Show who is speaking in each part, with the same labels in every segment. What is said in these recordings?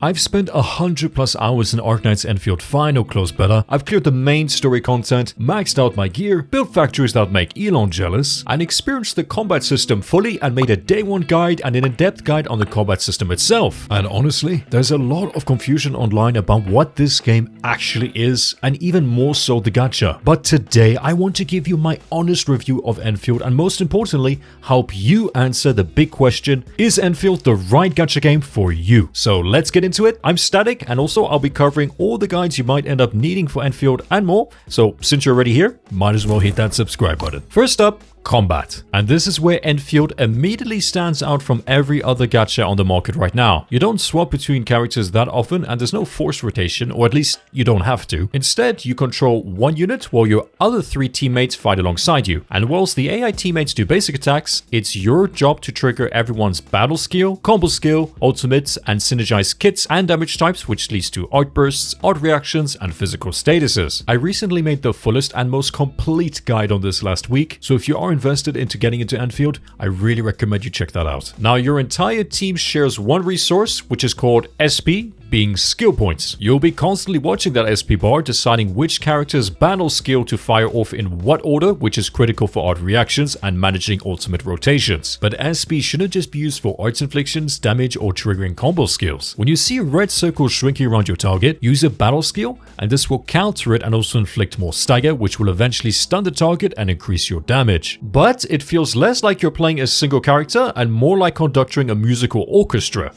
Speaker 1: I've spent 100+ hours in Arknights Endfield Final Close Beta. I've cleared the main story content, maxed out my gear, built factories that make Elon jealous, and experienced the combat system fully and made a day 1 guide and an in-depth guide on the combat system itself. And honestly, there's a lot of confusion online about what this game actually is, and even more so the gacha. But today I want to give you my honest review of Endfield and most importantly, help you answer the big question, is Endfield the right gacha game for you? So let's get into it. I'm Static, and also I'll be covering all the guides you might end up needing for Endfield and more, so since you're already here, might as well hit that subscribe button. First up, combat. And this is where Endfield immediately stands out from every other gacha on the market right now. You don't swap between characters that often, and there's no forced rotation, or at least you don't have to. Instead, you control one unit while your other 3 teammates fight alongside you. And whilst the AI teammates do basic attacks, it's your job to trigger everyone's battle skill, combo skill, ultimates, and synergize kits and damage types, which leads to art bursts, art reactions, and physical statuses. I recently made the fullest and most complete guide on this last week, so if you are invested into getting into Endfield, I really recommend you check that out. Now, your entire team shares one resource, which is called SP, being skill points. You'll be constantly watching that SP bar, deciding which character's battle skill to fire off in what order, which is critical for art reactions and managing ultimate rotations. But SP shouldn't just be used for arts inflictions, damage, or triggering combo skills. When you see a red circle shrinking around your target, use a battle skill, and this will counter it and also inflict more stagger, which will eventually stun the target and increase your damage. But it feels less like you're playing a single character and more like conducting a musical orchestra.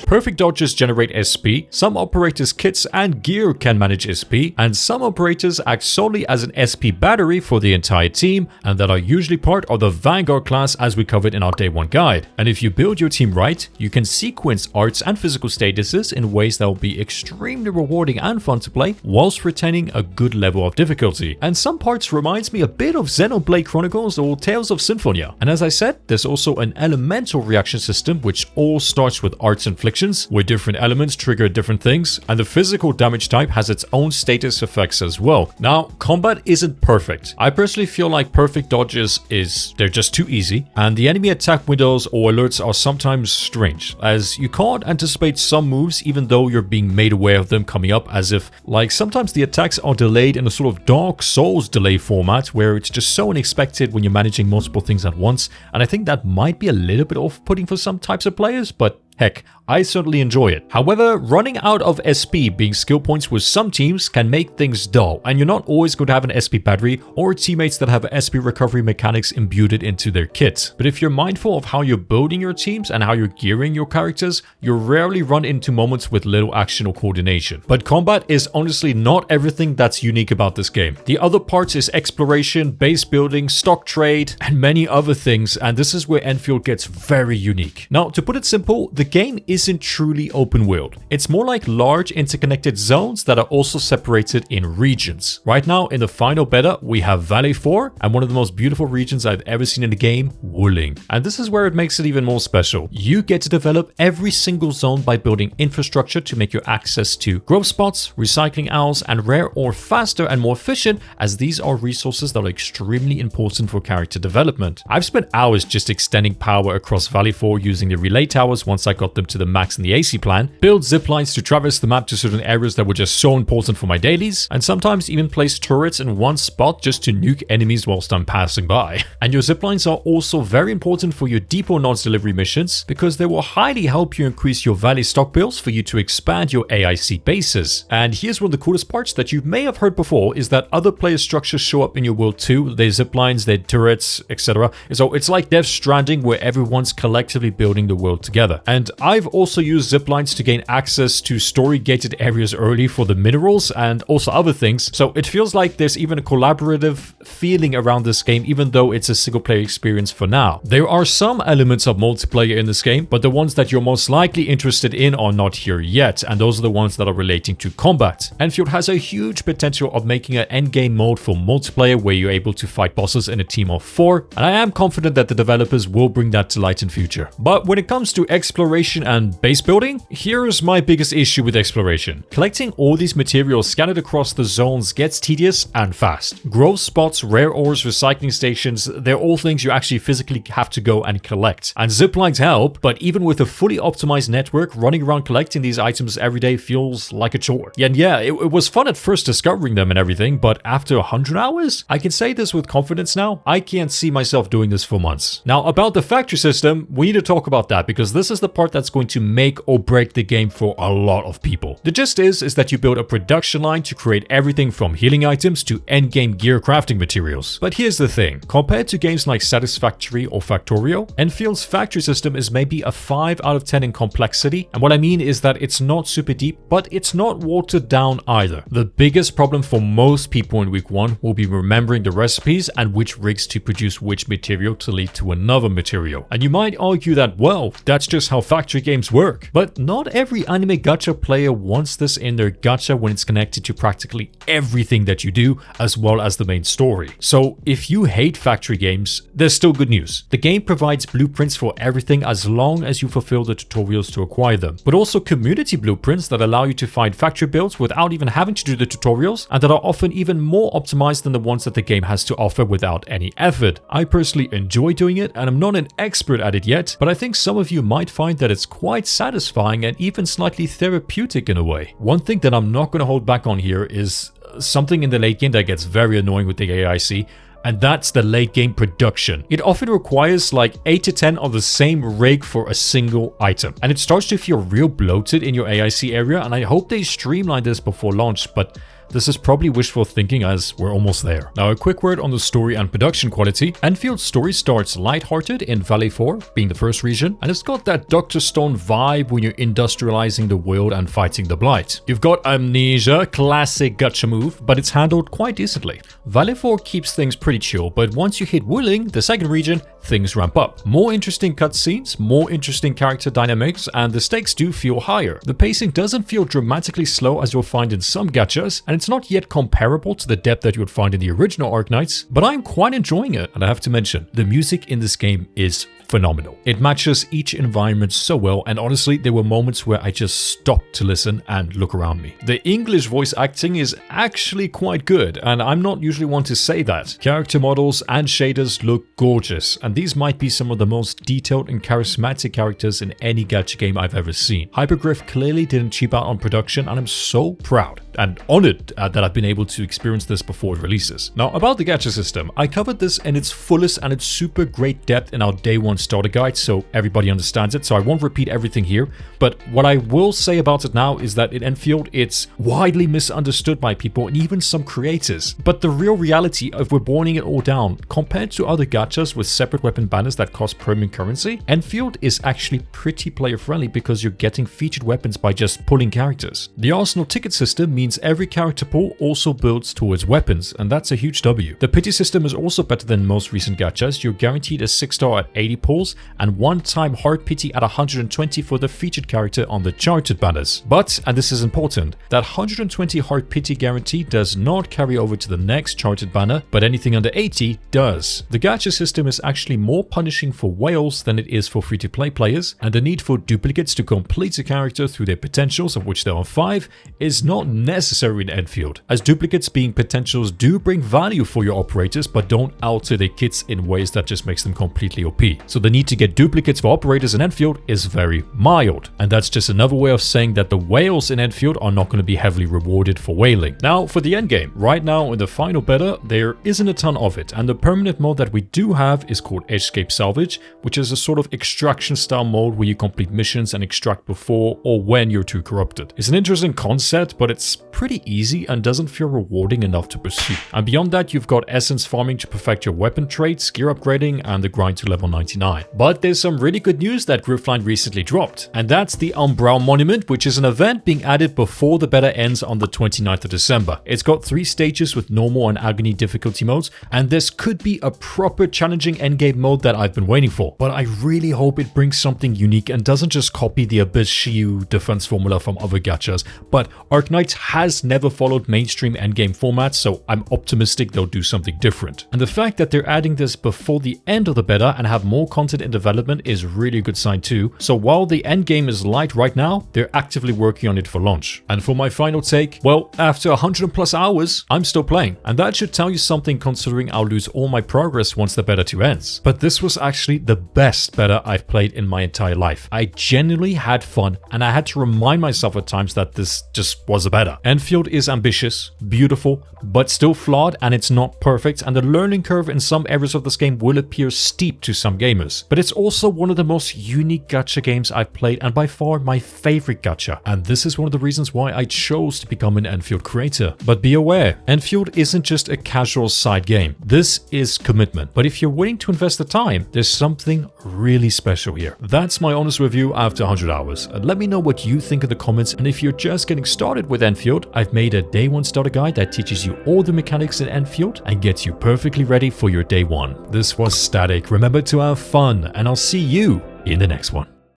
Speaker 1: Perfect dodges generate SP, some operators' kits and gear can manage SP, and some operators act solely as an SP battery for the entire team, and that are usually part of the Vanguard class as we covered in our day 1 guide. And if you build your team right, you can sequence arts and physical statuses in ways that will be extremely rewarding and fun to play, whilst retaining a good level of difficulty. And some parts reminds me a bit of Xenoblade Chronicles or Tales of Symphonia. And as I said, there's also an elemental reaction system which all starts with arts inflictions, where different elements trigger different things, and the physical damage type has its own status effects as well. Now, combat isn't perfect. I personally feel like perfect dodges they're just too easy, and the enemy attack windows or alerts are sometimes strange, as you can't anticipate some moves even though you're being made aware of them coming up, as if, like, sometimes the attacks are delayed in a sort of Dark Souls delay format where it's just so unexpected when you're managing multiple things at once, and I think that might be a little bit off-putting for some types of players, but heck, I certainly enjoy it. However, running out of SP being skill points with some teams can make things dull, and you're not always going to have an SP battery or teammates that have SP recovery mechanics imbued into their kit. But if you're mindful of how you're building your teams and how you're gearing your characters, you'll rarely run into moments with little action or coordination. But combat is honestly not everything that's unique about this game. The other parts is exploration, base building, stock trade, and many other things, and this is where Endfield gets very unique. Now, to put it simple, the game isn't truly open world. It's more like large interconnected zones that are also separated in regions. Right now in the final beta we have Valley 4 and one of the most beautiful regions I've ever seen in the game, Wooling. And this is where it makes it even more special. You get to develop every single zone by building infrastructure to make your access to growth spots, recycling owls, and rare ore faster and more efficient, as these are resources that are extremely important for character development. I've spent hours just extending power across Valley 4 using the relay towers once I got them to the max in the AC plan, build ziplines to traverse the map to certain areas that were just so important for my dailies, and sometimes even place turrets in one spot just to nuke enemies whilst I'm passing by. And your ziplines are also very important for your depot nodes delivery missions, because they will highly help you increase your valley stock builds for you to expand your AIC bases. And here's one of the coolest parts that you may have heard before, is that other player structures show up in your world too, their ziplines, their turrets, etc. So it's like Death Stranding, where everyone's collectively building the world together. And I've also used ziplines to gain access to story-gated areas early for the minerals and also other things, so it feels like there's even a collaborative feeling around this game, even though it's a single-player experience for now. There are some elements of multiplayer in this game, but the ones that you're most likely interested in are not here yet, and those are the ones that are relating to combat. Endfield has a huge potential of making an endgame mode for multiplayer where you're able to fight bosses in a team of 4, and I am confident that the developers will bring that to light in future. But when it comes to exploration exploration and base building? Here's my biggest issue with exploration. Collecting all these materials scattered across the zones gets tedious and fast. Growth spots, rare ores, recycling stations, they're all things you actually physically have to go and collect. And ziplines help, but even with a fully optimized network, running around collecting these items every day feels like a chore. And yeah, it was fun at first discovering them and everything, but after 100 hours? I can say this with confidence now, I can't see myself doing this for months. Now, about the factory system, we need to talk about that because this is the part that's going to make or break the game for a lot of people. The gist is that you build a production line to create everything from healing items to endgame gear crafting materials. But here's the thing, compared to games like Satisfactory or Factorio, Enfield's factory system is maybe a 5 out of 10 in complexity, and what I mean is that it's not super deep, but it's not watered down either. The biggest problem for most people in week 1 will be remembering the recipes and which rigs to produce which material to lead to another material. And you might argue that, well, that's just how factory games work. But not every anime gacha player wants this in their gacha when it's connected to practically everything that you do, as well as the main story. So if you hate factory games, there's still good news. The game provides blueprints for everything as long as you fulfill the tutorials to acquire them, but also community blueprints that allow you to find factory builds without even having to do the tutorials, and that are often even more optimized than the ones that the game has to offer without any effort. I personally enjoy doing it, and I'm not an expert at it yet, but I think some of you might find that it's quite satisfying and even slightly therapeutic in a way. One thing that I'm not going to hold back on here is something in the late game that gets very annoying with the AIC, and that's the late game production. It often requires like 8 to 10 of the same rig for a single item, and it starts to feel real bloated in your AIC area, and I hope they streamline this before launch, but this is probably wishful thinking as we're almost there. Now, a quick word on the story and production quality. Enfield's story starts lighthearted in Valley 4, being the first region, and it's got that Dr. Stone vibe when you're industrializing the world and fighting the Blight. You've got Amnesia, classic gacha move, but it's handled quite decently. Valley 4 keeps things pretty chill, but once you hit Wooling, the second region, things ramp up. More interesting cutscenes, more interesting character dynamics, and the stakes do feel higher. The pacing doesn't feel dramatically slow as you'll find in some gachas, and it's not yet comparable to the depth that you would find in the original Arknights, but I'm quite enjoying it. And I have to mention, the music in this game is phenomenal. It matches each environment so well, and honestly, there were moments where I just stopped to listen and look around me. The English voice acting is actually quite good, and I'm not usually one to say that. Character models and shaders look gorgeous, and these might be some of the most detailed and charismatic characters in any gacha game I've ever seen. Hypergriff clearly didn't cheap out on production, and I'm so proud and honored that I've been able to experience this before it releases. Now, about the gacha system, I covered this in its fullest and its super great depth in our day 1 starter guide, so everybody understands it, so I won't repeat everything here, but what I will say about it now is that in Endfield, it's widely misunderstood by people and even some creators. But the real reality, if we're boiling it all down, compared to other gachas with separate weapon banners that cost premium currency, Endfield is actually pretty player friendly because you're getting featured weapons by just pulling characters. The Arsenal ticket system means every character pull also builds towards weapons, and that's a huge W. The pity system is also better than most recent gachas. You're guaranteed a 6-star at 80 pulls and one-time hard pity at 120 for the featured character on the charted banners. But, and this is important, that 120 hard pity guarantee does not carry over to the next charted banner, but anything under 80 does. The gacha system is actually more punishing for whales than it is for free-to-play players, and the need for duplicates to complete a character through their potentials, of which there are 5, is not necessary in Endfield, as duplicates being potentials do bring value for your operators but don't alter their kits in ways that just makes them completely OP. So the need to get duplicates for operators in Endfield is very mild, and that's just another way of saying that the whales in Endfield are not going to be heavily rewarded for whaling. Now for the endgame, right now in the final beta there isn't a ton of it, and the permanent mode that we do have is called Escape Salvage, which is a sort of extraction style mode where you complete missions and extract before or when you're too corrupted. It's an interesting concept, but it's pretty easy and doesn't feel rewarding enough to pursue. And beyond that, you've got essence farming to perfect your weapon traits, gear upgrading, and the grind to level 99. But there's some really good news that Griffline recently dropped, and that's the Umbral Monument, which is an event being added before the beta ends on the 29th of December. It's got 3 stages with normal and agony difficulty modes, and this could be a proper challenging endgame mode that I've been waiting for. But I really hope it brings something unique and doesn't just copy the Abyss Shiyu defense formula from other gachas, but Arknights has has never followed mainstream endgame formats, so I'm optimistic they'll do something different. And the fact that they're adding this before the end of the beta and have more content in development is really a good sign too. So while the endgame is light right now, they're actively working on it for launch. And for my final take, well, after 100+ hours, I'm still playing. And that should tell you something considering I'll lose all my progress once the beta 2 ends. But this was actually the best beta I've played in my entire life. I genuinely had fun, and I had to remind myself at times that this just was a beta. Endfield is ambitious, beautiful, but still flawed, and it's not perfect, and the learning curve in some areas of this game will appear steep to some gamers. But it's also one of the most unique gacha games I've played, and by far my favorite gacha. And this is one of the reasons why I chose to become an Endfield creator. But be aware, Endfield isn't just a casual side game. This is commitment. But if you're willing to invest the time, there's something really special here. That's my honest review after 100 hours. Let me know what you think in the comments, and if you're just getting started with Endfield, I've made a day 1 starter guide that teaches you all the mechanics in Endfield and gets you perfectly ready for your day 1. This was Static. Remember to have fun, and I'll see you in the next one.